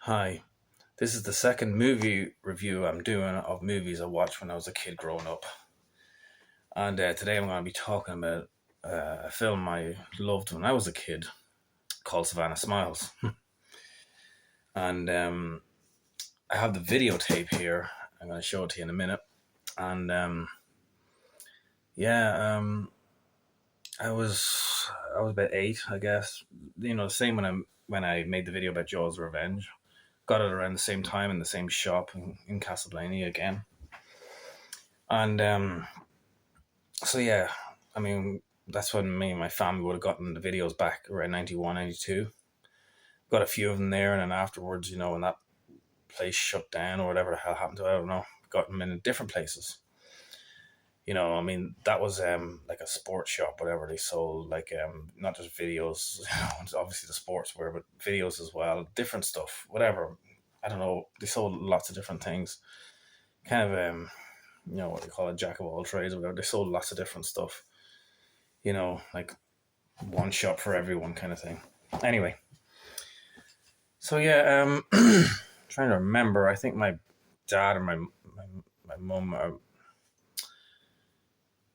Hi, this is the second movie review I'm doing of movies I watched when I was a kid growing up. And today I'm going to be talking about a film I loved when I was a kid called Savannah Smiles. And I have the videotape here. I'm going to show it to you in a minute. And yeah, I was about 8, I guess. The same when I made the video about Jaws Revenge. Got it around the same time in the same shop in Castlevania again. And so yeah, I mean that's when me and my family would have gotten the videos back around 91, 92. Got a few of them there, and then afterwards, when that place shut down or whatever the hell happened to it, I don't know. Got them in different places. I mean that was like a sports shop, whatever. They sold like not just videos, it's obviously the sportswear, but videos as well, different stuff, whatever. I don't know. They sold lots of different things. Kind of what they call a jack of all trades or whatever. They sold lots of different stuff. Like one shop for everyone kind of thing. Anyway, so yeah, trying to remember. I think my dad or my mum.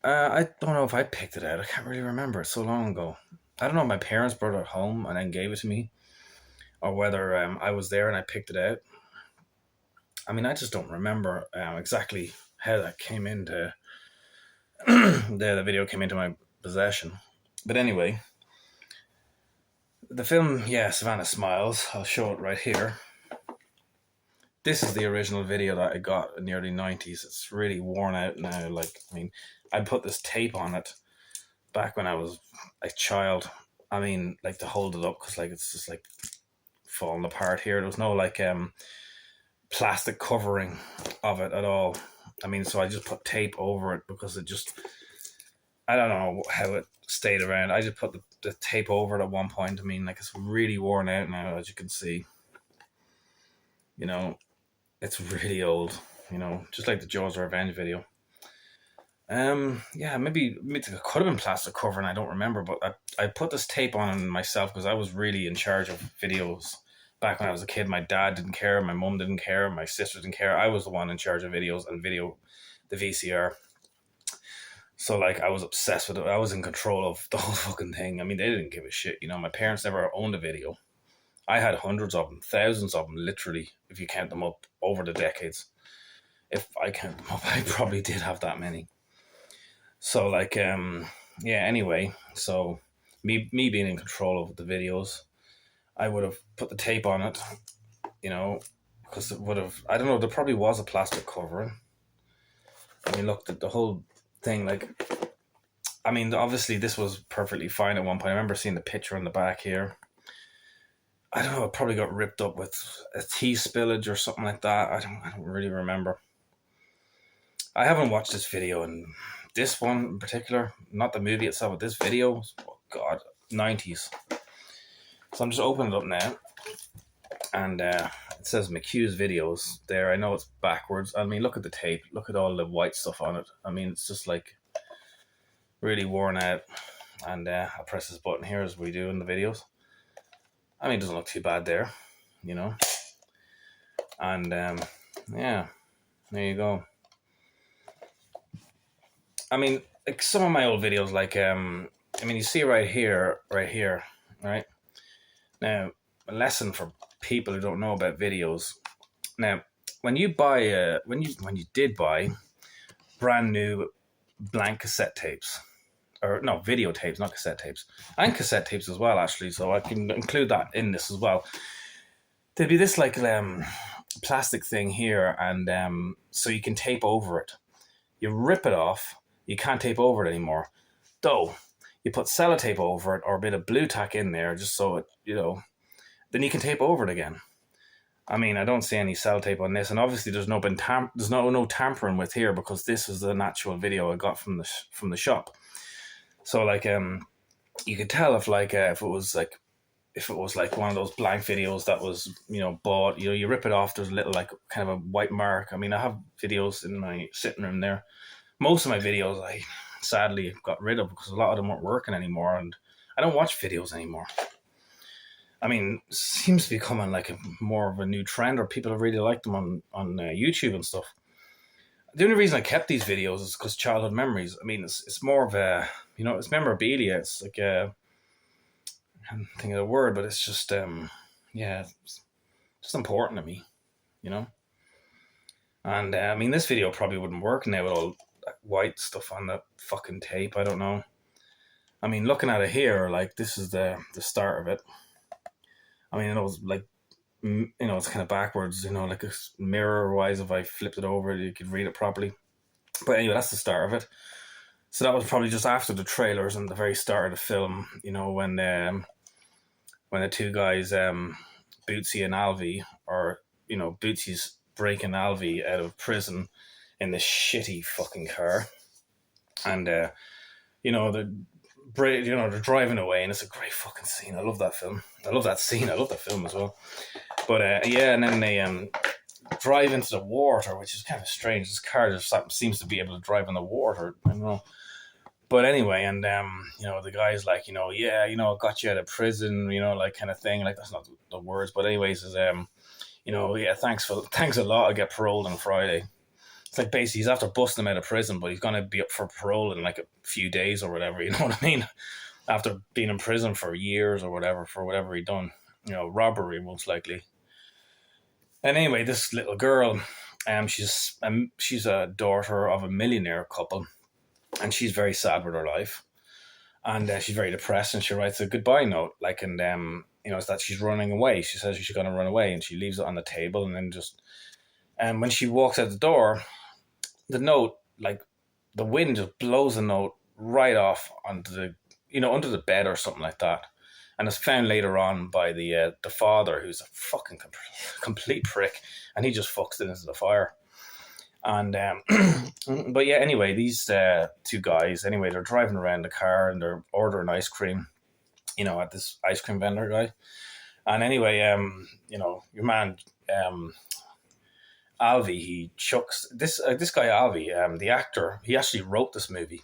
I don't know if I picked it out. I can't really remember. It's so long ago. I don't know if my parents brought it home and then gave it to me, or whether I was there and I picked it out. I mean, I just don't remember exactly how that came into the video came into my possession. But anyway, the film, yeah, Savannah Smiles. I'll show it right here. This is the original video that I got in the early 90s. It's really worn out now. I put this tape on it back when I was a child. I mean, like to hold it up because it's just like falling apart here. There was no plastic covering of it at all. I mean, so I just put tape over it because I don't know how it stayed around. I just put the tape over it at one point. I mean, it's really worn out now, as you can see. It's really old, just like the Jaws Revenge video. Yeah, maybe it could have been plastic cover, and I don't remember. But I put this tape on myself because I was really in charge of videos back when I was a kid. My dad didn't care, my mum didn't care, my sister didn't care. I was the one in charge of videos and the VCR. So I was obsessed with it. I was in control of the whole fucking thing. I mean, they didn't give a shit. My parents never owned a video. I had hundreds of them, thousands of them, literally, if you count them up over the decades. If I count them up, I probably did have that many. So yeah. Anyway, so me being in control of the videos, I would have put the tape on it, because it would have. I don't know. There probably was a plastic covering. I mean, look, the whole thing, I mean, obviously this was perfectly fine at one point. I remember seeing the picture on the back here. I don't know, it probably got ripped up with a tea spillage or something like that. I don't really remember. I haven't watched this video, and this one in particular, not the movie itself, but this video, oh God, 90s. So I'm just opening it up now, and it says McHugh's videos there. I know it's backwards. I mean, look at the tape. Look at all the white stuff on it. I mean, it's just really worn out. And I'll press this button here as we do in the videos. I mean, it doesn't look too bad there, And yeah, there you go. I mean, some of my old videos, I mean, you see right here, right? Now, a lesson for people who don't know about videos. Now, when you did buy brand new blank cassette tapes, or no, videotapes, not cassette tapes, and cassette tapes as well, actually. So I can include that in this as well. There'd be this plastic thing here, and so you can tape over it. You rip it off. You can't tape over it anymore. Though you put sellotape over it or a bit of blue tack in there, just so it, then you can tape over it again. I mean, I don't see any sellotape on this, and obviously there's no tampering with here because this is an actual video I got from the shop. So you could tell if it was one of those blank videos that was bought, you rip it off, there's a little kind of a white mark. I mean, I have videos in my sitting room there. Most of my videos I sadly got rid of because a lot of them weren't working anymore, and I don't watch videos anymore. I mean, seems to be becoming like a more of a new trend, or people really like them on YouTube and stuff. The only reason I kept these videos is because childhood memories. I mean, it's more of a, it's memorabilia. It's like I can't think of the word, but it's just yeah, it's just important to me, you know. And I mean, this video probably wouldn't work now with all that white stuff on the fucking tape. I don't know. I mean, looking at it here, like this is the start of it. I mean, it was like it's kind of backwards, like a mirror wise. If I flipped it over, you could read it properly. But anyway, that's the start of it. So that was probably just after the trailers and the very start of the film. When the two guys, Bootsy and Alvy, or Bootsy's breaking Alvy out of prison in this shitty fucking car, and they're driving away, and it's a great fucking scene. I love that film. I love that scene. I love that film as well. But yeah, and then they drive into the water, which is kind of strange. This car just seems to be able to drive in the water. I don't know. But anyway, and the guy's like, yeah, I got you out of prison, like kind of thing. Like that's not the words, but anyways, is yeah, thanks a lot. I get paroled on Friday. It's like basically he's after busting him out of prison, but he's gonna be up for parole in like a few days or whatever. You know what I mean? After being in prison for years or whatever for whatever he done, robbery most likely. And anyway, this little girl, she's a daughter of a millionaire couple, and she's very sad with her life, and she's very depressed, and she writes a goodbye note, like, and it's that she's running away. She says she's going to run away, and she leaves it on the table, and then when she walks out the door, the note, like, the wind just blows the note right off onto the, under the bed or something like that. And it's found later on by the father, who's a fucking complete prick, and he just fucks it into the fire. And but yeah, anyway, these two guys, anyway, they're driving around the car and they're ordering ice cream, at this ice cream vendor guy. And anyway, your man Alvy, he chucks this guy Alvy, the actor. He actually wrote this movie.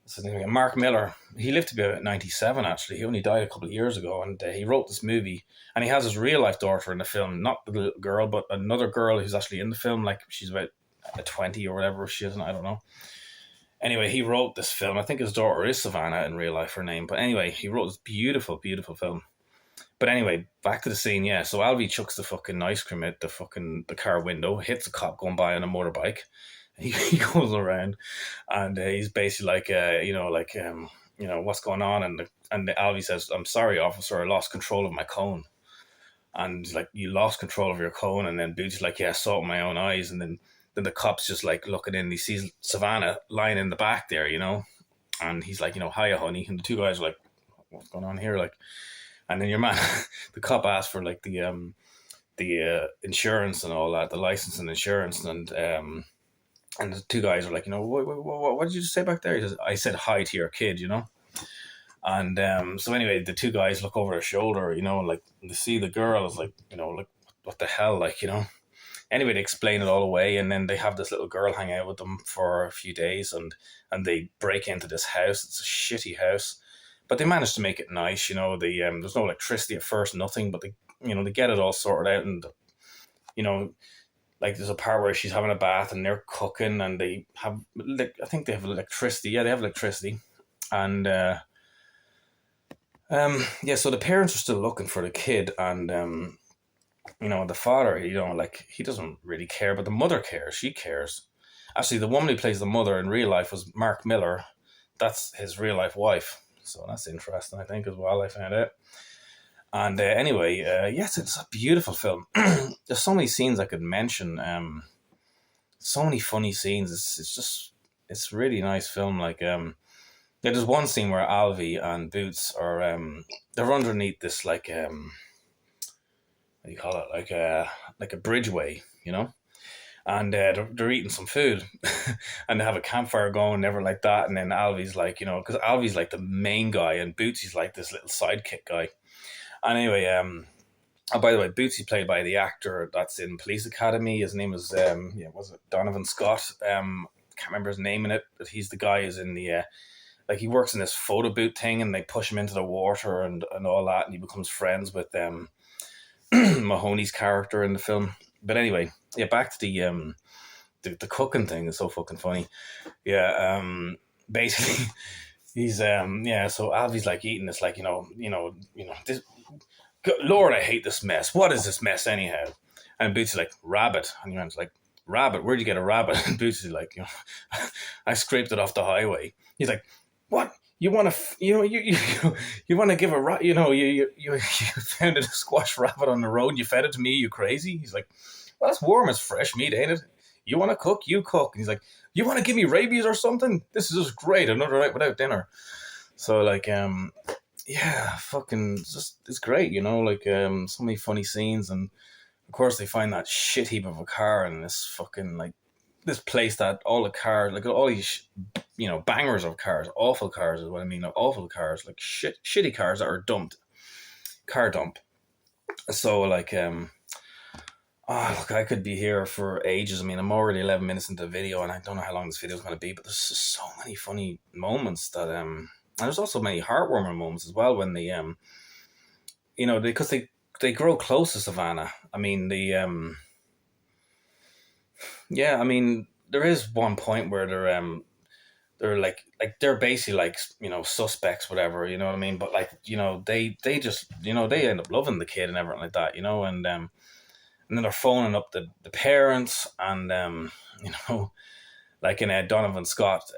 So Mark Miller, he lived to be about 97 actually. He only died a couple of years ago, and he wrote this movie, and he has his real life daughter in the film, not the little girl, but another girl who's actually in the film, like she's about 20 or whatever she is, I don't know. Anyway, he wrote this film. I think his daughter is Savannah in real life, her name. But anyway, he wrote this beautiful, beautiful film. But anyway, back to the scene, yeah. So Alvy chucks the fucking ice cream out the car window, hits a cop going by on a motorbike. He goes around, and he's basically like, what's going on? And Alvy says, "I'm sorry, officer, I lost control of my cone." And like, you lost control of your cone, and then Boots like, "Yeah, I saw it with my own eyes." And then the cop's just like looking in, and he sees Savannah lying in the back there, and he's like, "Hiya, honey." And the two guys are like, "What's going on here?" Like, and then your man, the cop asks for like the insurance and all that, the license and insurance, and the two guys are like, what did you just say back there? He says, "I said hi to your kid," And so anyway, the two guys look over their shoulder, like they see the girl is like, like, what the hell, like, Anyway, they explain it all away, and then they have this little girl hang out with them for a few days, and they break into this house. It's a shitty house, but they manage to make it nice. There's no electricity at first, nothing, but they get it all sorted out, and like there's a part where she's having a bath and they're cooking, and they have, I think they have electricity. Yeah, they have electricity, and yeah. So the parents are still looking for the kid, and the father, he doesn't really care, but the mother cares. She cares. Actually, the woman who plays the mother in real life was Mark Miller. That's his real life wife. So that's interesting, I think, as well. I found out. And anyway, yes, it's a beautiful film. There's so many scenes I could mention. So many funny scenes. It's really nice film. Like, there's one scene where Alvy and Boots are they're underneath this like what do you call it, like a bridgeway, and they're eating some food, and they have a campfire going, never like that. And then Alvy's like, because Alvy's like the main guy, and Bootsy's like this little sidekick guy. And anyway, oh, by the way, Bootsy played by the actor that's in Police Academy. His name is was it Donovan Scott? Can't remember his name in it, but he's the guy who's in the like he works in this photo booth thing, and they push him into the water and all that, and he becomes friends with Mahoney's character in the film. But anyway, yeah, back to the cooking thing is so fucking funny. Yeah, basically he's yeah, so Alvy's like eating this, like, this, Lord, I hate this mess. What is this mess anyhow? And Boots is like, rabbit. And John's like, rabbit? Where'd you get a rabbit? And Boots is like, I scraped it off the highway. He's like, what? You want to, you want to give a rat, you found a squash rabbit on the road. You fed it to me. You crazy? He's like, well, that's warm as fresh meat, ain't it? You want to cook? You cook. And he's like, you want to give me rabies or something? This is just great. Another night without dinner. So like, yeah, fucking, it's great, like, so many funny scenes. And of course they find that shit heap of a car in this fucking, like, this place that all the cars, like all these, bangers of cars, awful cars is what I mean, like awful cars, like shitty cars that are dumped, car dump. So like, look, I could be here for ages. I mean, I'm already 11 minutes into the video, and I don't know how long this video is going to be, but there's just so many funny moments that, and there's also many heartwarming moments as well when they, because they grow close to Savannah. I mean, yeah, I mean, there is one point where they're like they're basically like, suspects, whatever, you know what I mean? But like, they just, they end up loving the kid and everything like that, and then they're phoning up the parents, and like in Donovan Scott,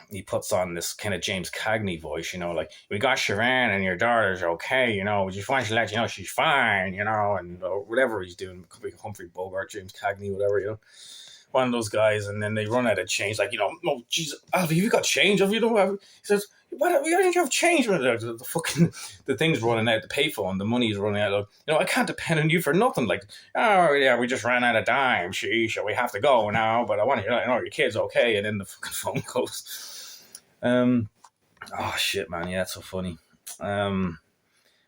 he puts on this kind of James Cagney voice, like, we got Sharon and your daughter's okay, we just want to let you know she's fine, and whatever he's doing, could be Humphrey Bogart, James Cagney, whatever, one of those guys. And then they run out of change, like, oh, Jesus, Alfie, have you got change? Have you, he says, why don't you have change? The fucking, the thing's running out, the payphone, the money's running out. Like, I can't depend on you for nothing. Like, oh yeah, we just ran out of dime. Sheesh, we have to go now. But I want to know your kid's okay. And then the fucking phone goes. Oh shit, man, yeah, it's so funny. But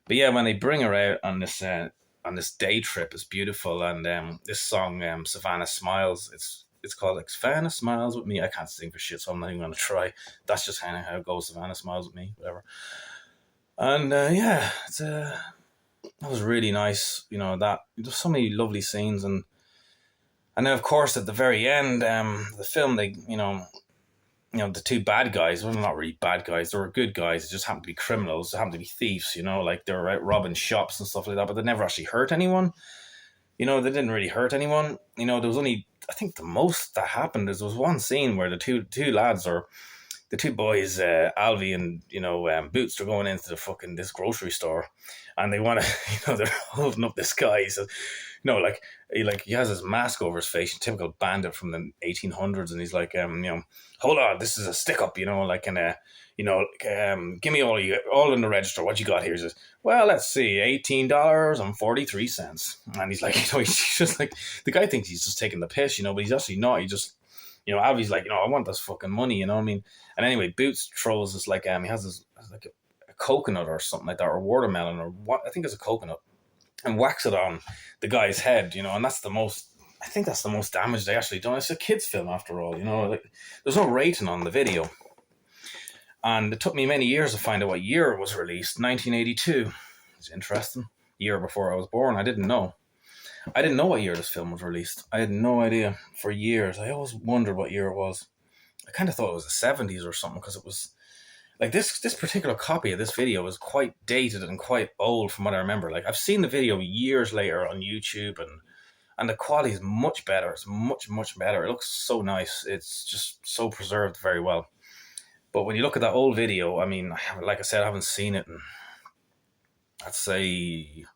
yeah, when they bring her out on this day trip, it's beautiful. And this song, Savannah Smiles, it's called like Savannah Smiles with Me. I can't sing for shit, so I'm not even going to try. That's just kind of how it goes. Savannah Smiles with Me, whatever. And yeah, that was really nice. That there's so many lovely scenes, and then of course at the very end, the film, they, the two bad guys. Well, they're not really bad guys. They were good guys. They just happened to be criminals. They happened to be thieves. Like they were out robbing shops and stuff like that. But they never actually hurt anyone. They didn't really hurt anyone. There was only, I think the most that happened is there was one scene where the two lads, or the two boys, Alvy and Boots, are going into this grocery store, and they want to, they're holding up this guy. So, like he has his mask over his face, typical bandit from the 1800s, and he's like, hold on, this is a stick up, like in a, give me all in the register. What you got here? He says, well, let's see, $18.43. And he's like, he's just like, the guy thinks he's just taking the piss, but he's actually not. He just, Alvy's like, I want this fucking money, you know what I mean? And anyway, Boots throws this, like, he has this, like a coconut or something like that, or watermelon, or what, I think it's a coconut, and whacks it on the guy's head, and that's the most, I think that's the most damage they actually done. It's a kid's film after all, like, there's no rating on the video. And it took me many years to find out what year it was released. 1982. It's interesting. Year before I was born. I didn't know what year this film was released. I had no idea for years. I always wondered what year it was. I kind of thought it was the 70s or something, because it was like this particular copy of this video is quite dated and quite old from what I remember. Like, I've seen the video years later on YouTube, and the quality is much better. It's much, much better. It looks so nice. It's just so preserved very well. But when you look at that old video, I mean, like I said, I haven't seen it in, I'd say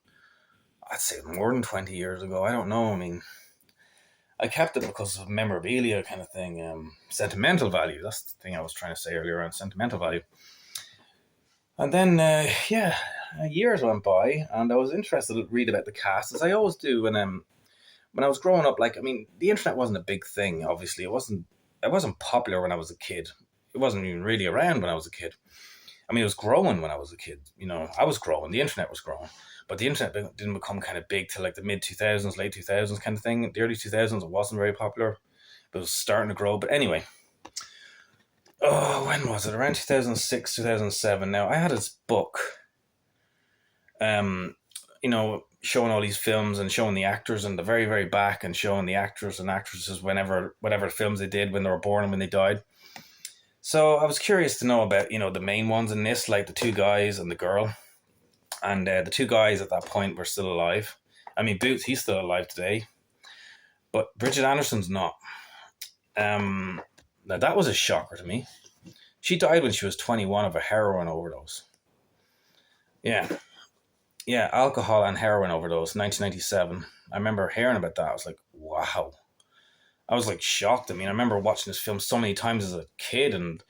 more than 20 years ago. I don't know. I mean, I kept it because of memorabilia kind of thing. Sentimental value. That's the thing I was trying to say earlier, on sentimental value. And then, years went by, and I was interested to read about the cast, as I always do. And when I was growing up, like, I mean, the internet wasn't a big thing, obviously. It wasn't popular when I was a kid. It wasn't even really around when I was a kid. I mean, it was growing when I was a kid. I was growing. The internet was growing. But the internet didn't become kind of big till like the mid-2000s, late 2000s kind of thing. The early 2000s, it wasn't very popular. But it was starting to grow. But anyway, Oh, when was it? Around 2006, 2007. Now, I had his book, um, showing all these films and showing the actors in the very, very back and showing the actors and actresses whatever films they did when they were born and when they died. So I was curious to know about, the main ones in this, like the two guys and the girl. And the two guys at that point were still alive. I mean, Boots, he's still alive today, but Bridget Anderson's not. Now, that was a shocker to me. She died when she was 21 of a heroin overdose. Yeah. Yeah, alcohol and heroin overdose, 1997. I remember hearing about that. I was like, wow. I was like shocked. I mean, I remember watching this film so many times as a kid and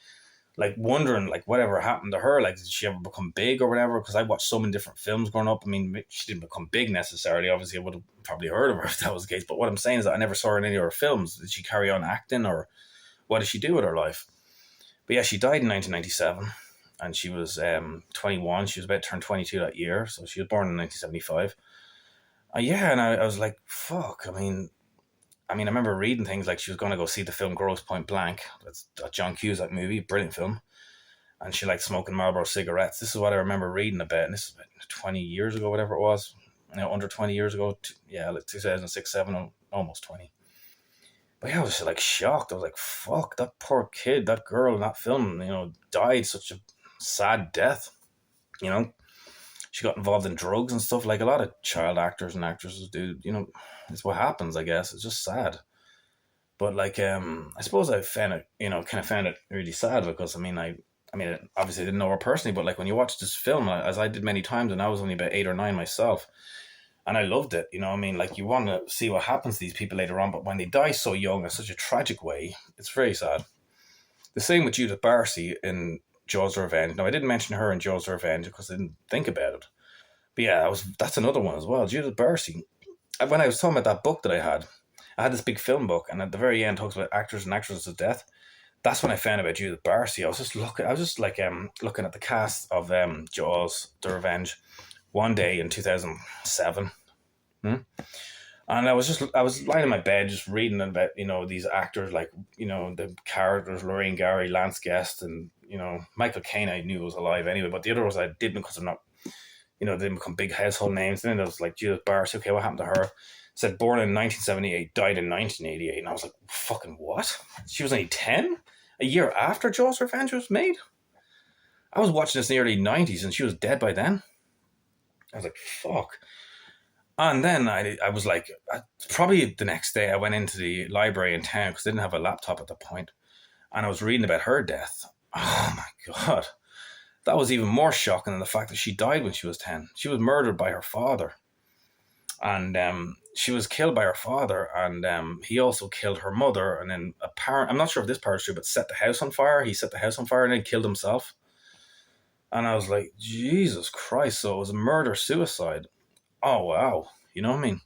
like wondering like whatever happened to her. Like, did she ever become big or whatever? Because I watched so many different films growing up. I mean, she didn't become big necessarily. Obviously, I would have probably heard of her if that was the case. But what I'm saying is that I never saw her in any of her films. Did she carry on acting or what did she do with her life? But yeah, she died in 1997 and she was 21. She was about to turn 22 that year. So she was born in 1975. Yeah, and I was like, fuck. I remember reading things like she was going to go see the film Grosse Point Blank. That's a John Cusack movie, brilliant film. And she liked smoking Marlboro cigarettes. This is what I remember reading about. And this is about 20 years ago, whatever it was. Under 20 years ago. Yeah, like 2006, 7, almost 20. But yeah, I was like shocked. I was like, fuck, that poor kid, that girl in that film, died such a sad death. You know, she got involved in drugs and stuff like a lot of child actors and actresses do. It's what happens, I guess. It's just sad. But like, I suppose I found it, kind of found it really sad because obviously I didn't know her personally, but like when you watch this film, as I did many times, and I was only about 8 or 9 myself, and I loved it. Like you want to see what happens to these people later on, but when they die so young in such a tragic way, it's very sad. The same with Judith Barcy in Jaws: Revenge. Now I didn't mention her in Jaws: Revenge because I didn't think about it. But yeah, that's another one as well. Judith Barcy. When I was talking about that book that I had this big film book, and at the very end talks about actors and actresses' death. That's when I found out about Judith Barcy. I was just like looking at the cast of Jaws: The Revenge one day in 2007. And I was lying in my bed just reading about these actors like the characters Lorraine Gary, Lance Guest, and Michael Caine. I knew was alive anyway, but the other ones I didn't because I'm not they didn't become big household names. And then there was like Judith Barcy. Okay, what happened to her? Said born in 1978, died in 1988, and I was like, fucking what? She was only 10, a year after Jaws: Revenge was made. I was watching this in the early 90s, and she was dead by then. I was like, fuck. And then I was like, probably the next day I went into the library in town because I didn't have a laptop at the point, and I was reading about her death. Oh my god, that was even more shocking than the fact that she died when she was 10. She was murdered by her father, and she was killed by her father, and he also killed her mother. And then I'm not sure if this part is true, but set the house on fire. He set the house on fire and then killed himself. And I was like, Jesus Christ! So it was a murder suicide. Oh wow, you know what I mean?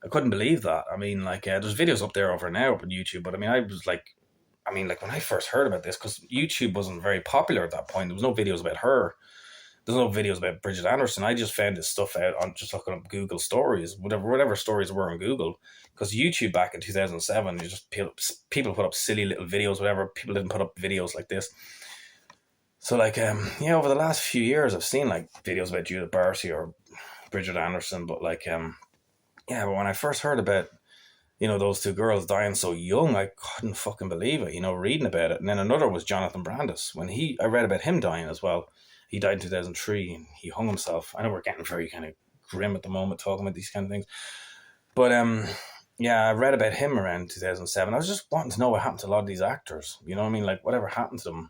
I couldn't believe that. I mean, like, there's videos up there over now up on YouTube, but I was like, like when I first heard about this, because YouTube wasn't very popular at that point, there was no videos about her. There's no videos about Bridget Anderson. I just found this stuff out on just looking up Google stories, whatever stories were on Google. Because YouTube back in 2007, you just people put up silly little videos, whatever. People didn't put up videos like this. So like, over the last few years, I've seen like videos about Judith Barcy or Bridget Anderson, but like, but when I first heard about those two girls dying so young, I couldn't fucking believe it. Reading about it, and then another was Jonathan Brandis. I read about him dying as well. He died in 2003 and he hung himself. I know we're getting very kind of grim at the moment talking about these kind of things. But I read about him around 2007. I was just wanting to know what happened to a lot of these actors. You know what I mean? Like whatever happened to them.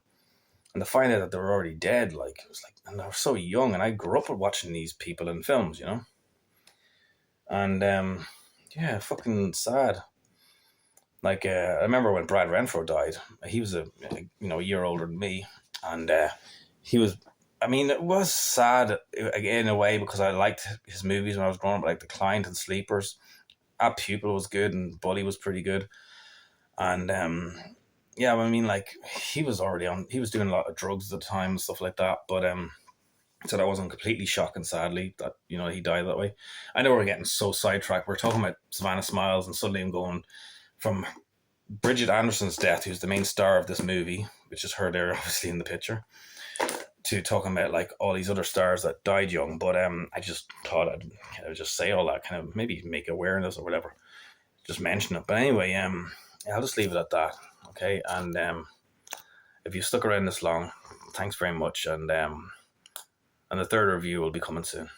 And to find out that they were already dead, like it was like, and they were so young. And I grew up with watching these people in films, And fucking sad. Like I remember when Brad Renfro died. He was a year older than me, and he was. It was sad in a way because I liked his movies when I was growing up, like The Client and Sleepers. Our Pupil was good and Bully was pretty good. And like he was doing a lot of drugs at the time and stuff like that. But so that wasn't completely shocking, sadly, that he died that way. I know we're getting so sidetracked. We're talking about Savannah Smiles, and suddenly I'm going from Bridget Anderson's death, who's the main star of this movie. which is her there, obviously in the picture, to talking about like all these other stars that died young. But I just thought I'd kind of just say all that, kind of maybe make awareness or whatever, just mention it. But anyway, I'll just leave it at that. Okay, and if you stuck around this long, thanks very much, and the third review will be coming soon.